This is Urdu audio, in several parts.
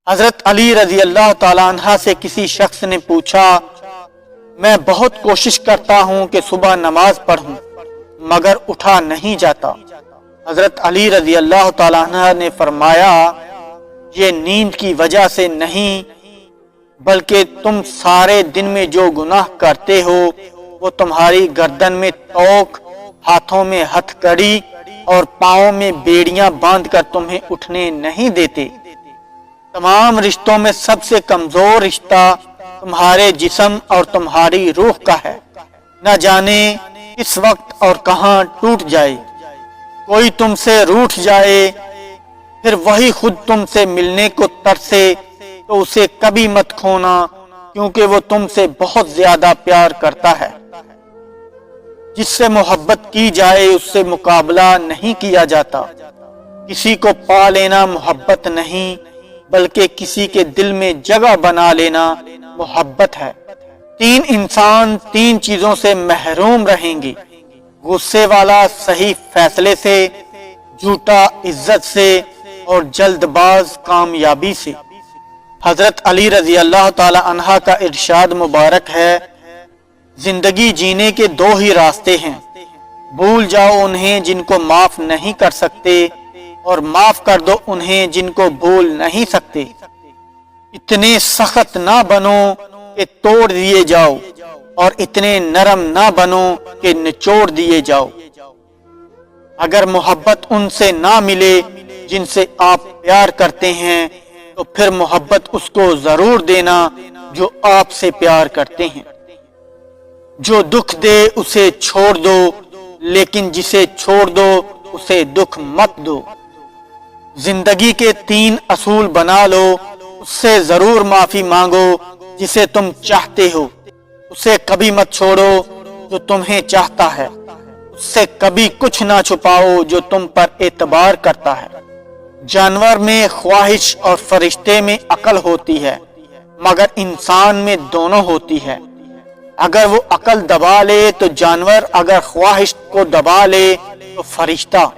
حضرت علی رضی اللہ تعالیٰ عنہ سے کسی شخص نے پوچھا، میں بہت کوشش کرتا ہوں کہ صبح نماز پڑھوں مگر اٹھا نہیں جاتا۔ حضرت علی رضی اللہ تعالیٰ عنہ نے فرمایا، یہ نیند کی وجہ سے نہیں بلکہ تم سارے دن میں جو گناہ کرتے ہو وہ تمہاری گردن میں توق، ہاتھوں میں ہتھ کڑی اور پاؤں میں بیڑیاں باندھ کر تمہیں اٹھنے نہیں دیتے۔ تمام رشتوں میں سب سے کمزور رشتہ تمہارے جسم اور تمہاری روح کا ہے، نہ جانے کس وقت اور کہاں ٹوٹ جائے۔ کوئی تم سے روٹھ جائے پھر وہی خود تم سے ملنے کو ترسے تو اسے کبھی مت کھونا، کیونکہ وہ تم سے بہت زیادہ پیار کرتا ہے۔ جس سے محبت کی جائے اس سے مقابلہ نہیں کیا جاتا۔ کسی کو پا لینا محبت نہیں بلکہ کسی کے دل میں جگہ بنا لینا محبت ہے۔ تین انسان تین چیزوں سے محروم رہیں گے، غصے والا صحیح فیصلے سے، جھوٹا عزت سے، اور جلد باز کامیابی سے۔ حضرت علی رضی اللہ تعالی عنہ کا ارشاد مبارک ہے، زندگی جینے کے دو ہی راستے ہیں، بھول جاؤ انہیں جن کو معاف نہیں کر سکتے اور معاف کر دو انہیں جن کو بھول نہیں سکتے۔ اتنے سخت نہ بنو کہ توڑ دیے جاؤ اور اتنے نرم نہ بنو کہ نچوڑ دیے جاؤ۔ اگر محبت ان سے نہ ملے جن سے آپ پیار کرتے ہیں تو پھر محبت اس کو ضرور دینا جو آپ سے پیار کرتے ہیں۔ جو دکھ دے اسے چھوڑ دو، لیکن جسے چھوڑ دو اسے دکھ مت دو۔ زندگی کے تین اصول بنا لو، اس سے ضرور معافی مانگو جسے تم چاہتے ہو، اسے کبھی مت چھوڑو جو تمہیں چاہتا ہے، اس سے کبھی کچھ نہ چھپاؤ جو تم پر اعتبار کرتا ہے۔ جانور میں خواہش اور فرشتے میں عقل ہوتی ہے مگر انسان میں دونوں ہوتی ہے۔ اگر وہ عقل دبا لے تو جانور، اگر خواہش کو دبا لے تو فرشتہ۔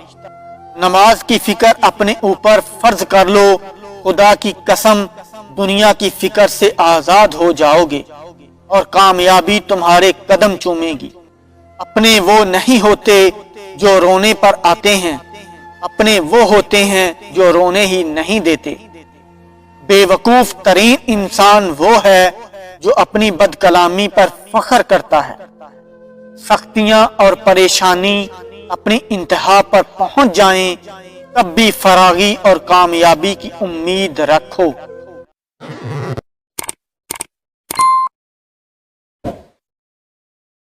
نماز کی فکر اپنے اوپر فرض کر لو، خدا کی قسم دنیا کی فکر سے آزاد ہو جاؤ گے اور کامیابی تمہارے قدم چومے گی۔ اپنے وہ نہیں ہوتے جو رونے پر آتے ہیں، اپنے وہ ہوتے ہیں جو رونے ہی نہیں دیتے۔ بے وقوف ترین انسان وہ ہے جو اپنی بد کلامی پر فخر کرتا ہے۔ سختیاں اور پریشانی اپنی انتہا پر پہنچ جائیں تب بھی فراغی اور کامیابی کی امید رکھو۔